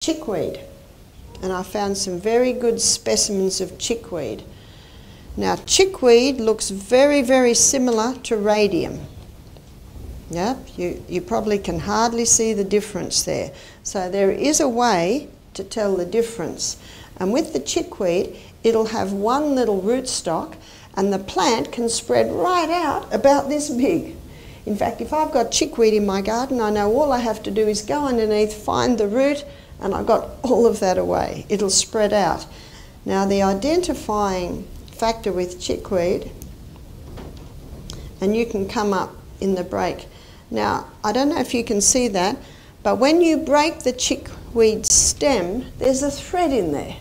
chickweed, and I found some very good specimens of chickweed. Now, chickweed looks very, very similar to radium. Yep, you probably can hardly see the difference there. So there is a way to tell the difference. And with the chickweed, it'll have one little rootstock, and the plant can spread right out about this big. In fact, if I've got chickweed in my garden, I know all I have to do is go underneath, find the root, and I've got all of that away. It'll spread out. Now, the identifying factor with chickweed, and you can come up in the break. Now, I don't know if you can see that, but when you break the chickweed stem, there's a thread in there.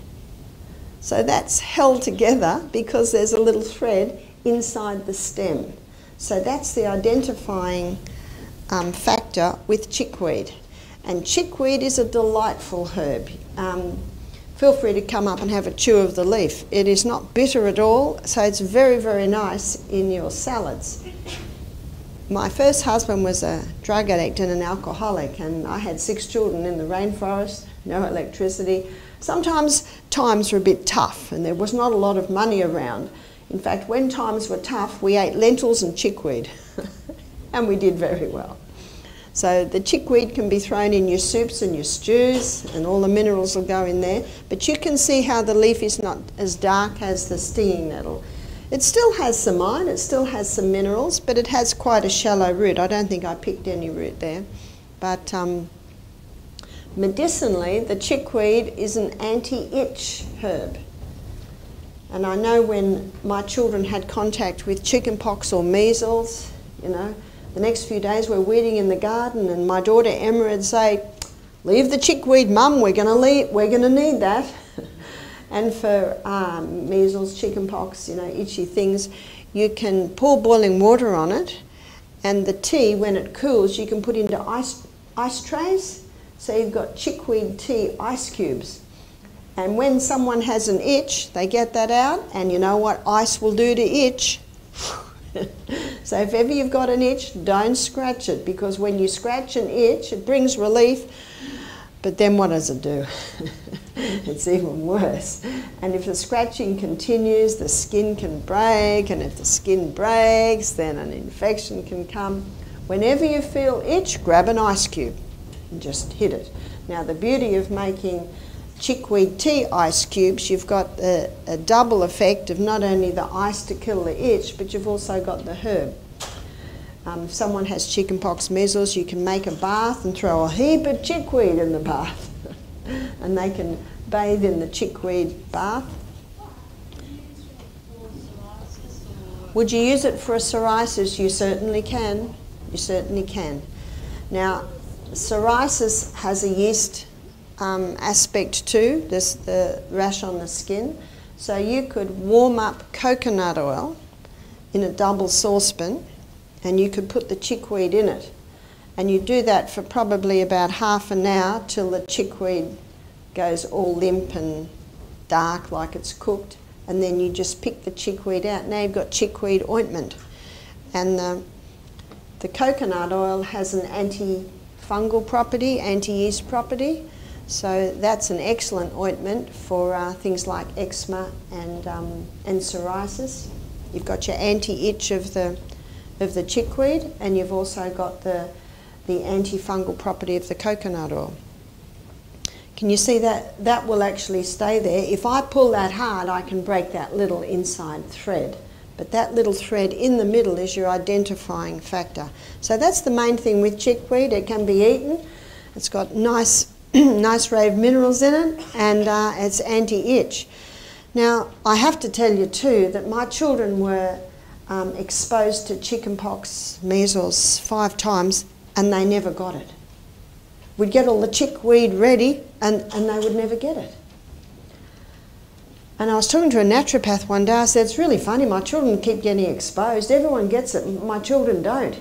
So that's held together because there's a little thread inside the stem. So that's the identifying factor with chickweed. And chickweed is a delightful herb. Feel free to come up and have a chew of the leaf. It is not bitter at all, so it's very, very nice in your salads. My first husband was a drug addict and an alcoholic, and I had 6 children in the rainforest, no electricity. Sometimes times were a bit tough and there was not a lot of money around. In fact, when times were tough, we ate lentils and chickweed and we did very well. So the chickweed can be thrown in your soups and your stews, and all the minerals will go in there. But you can see how the leaf is not as dark as the stinging nettle. It still has some iron, it still has some minerals, but it has quite a shallow root. I don't think I picked any root there. But medicinally, the chickweed is an anti-itch herb. And I know when my children had contact with chickenpox or measles, you know, the next few days we're weeding in the garden, and my daughter Emma would say, "Leave the chickweed, Mum, we're going to need that." And for measles, chickenpox, you know, itchy things, you can pour boiling water on it, and the tea, when it cools, you can put into ice trays. So you've got chickweed tea ice cubes. And when someone has an itch, they get that out, and you know what ice will do to itch? So if ever you've got an itch, don't scratch it, because when you scratch an itch, it brings relief, but then what does it do? It's even worse. And if the scratching continues, the skin can break, and if the skin breaks, then an infection can come. Whenever you feel itch, grab an ice cube and just hit it. Now, the beauty of making chickweed tea ice cubes, you've got a double effect of not only the ice to kill the itch, but you've also got the herb. If someone has chickenpox, measles, you can make a bath and throw a heap of chickweed in the bath and they can bathe in the chickweed bath. Would you use it for a psoriasis? You certainly can. You certainly can. Now, psoriasis has a yeast aspect too. There's the rash on the skin. So you could warm up coconut oil in a double saucepan, and you could put the chickweed in it. And you do that for probably about half an hour till the chickweed goes all limp and dark like it's cooked. And then you just pick the chickweed out. Now you've got chickweed ointment. And the coconut oil has an antifungal property, anti-yeast property. So that's an excellent ointment for things like eczema and psoriasis. You've got your anti-itch of the chickweed, and you've also got the antifungal property of the coconut oil. Can you see that? That will actually stay there. If I pull that hard, I can break that little inside thread. But that little thread in the middle is your identifying factor. So that's the main thing with chickweed. It can be eaten. It's got nice nice array of minerals in it, and it's anti-itch. Now, I have to tell you too that my children were exposed to chickenpox, measles 5 times, and they never got it. We'd get all the chickweed ready, and they would never get it. And I was talking to a naturopath one day. I said, "It's really funny, my children keep getting exposed. Everyone gets it, my children don't."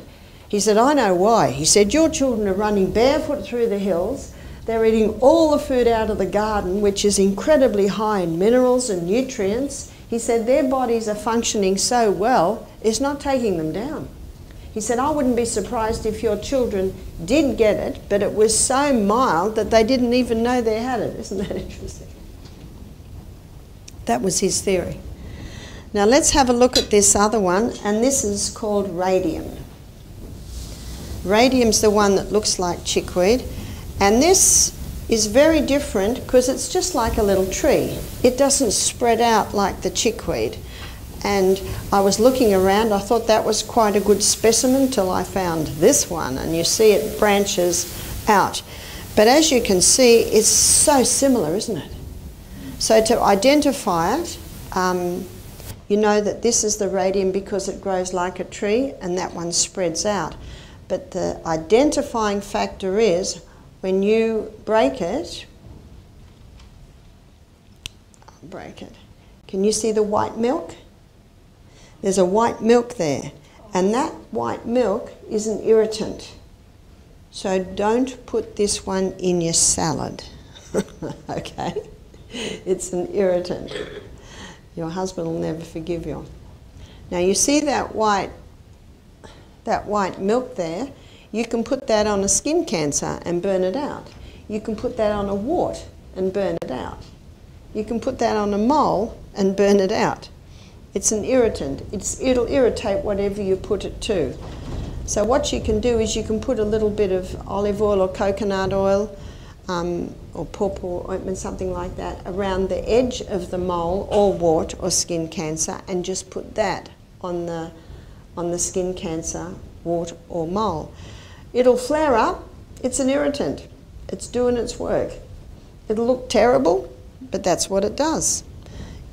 He said, "I know why." He said, "Your children are running barefoot through the hills. They're eating all the food out of the garden, which is incredibly high in minerals and nutrients." He said, "Their bodies are functioning so well, it's not taking them down." He said, I wouldn't be surprised if your children did get it, but it was so mild that they didn't even know they had it. Isn't that interesting? That was his theory. Now let's have a look at this other one, and this is called radium. Radium's the one that looks like chickweed, and this is very different because it's just like a little tree. It doesn't spread out like the chickweed. And I was looking around, I thought that was quite a good specimen till I found this one, and you see it branches out. But as you can see, it's so similar, isn't it? So to identify it, you know that this is the radium because it grows like a tree and that one spreads out. But the identifying factor is when you break it, can you see the white milk? There's a white milk there, and that white milk is an irritant. So don't put this one in your salad, okay? It's an irritant. Your husband will never forgive you. Now you see that white milk there, you can put that on a skin cancer and burn it out. You can put that on a wart and burn it out. You can put that on a mole and burn it out. It's an irritant. It'll irritate whatever you put it to. So what you can do is you can put a little bit of olive oil or coconut oil or pawpaw ointment, something like that, around the edge of the mole or wart or skin cancer, and just put that on the skin cancer, wart or mole. It'll flare up. It's an irritant. It's doing its work. It'll look terrible, but that's what it does.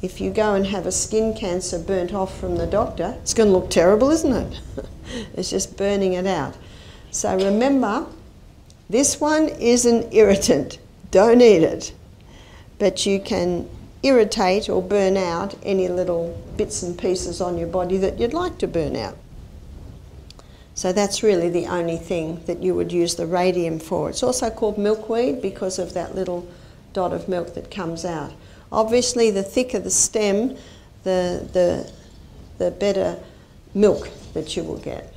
If you go and have a skin cancer burnt off from the doctor, it's going to look terrible, isn't it? It's just burning it out. So remember, this one is an irritant. Don't eat it. But you can irritate or burn out any little bits and pieces on your body that you'd like to burn out. So that's really the only thing that you would use the radium for. It's also called milkweed because of that little dot of milk that comes out. Obviously, the thicker the stem, the better milk that you will get.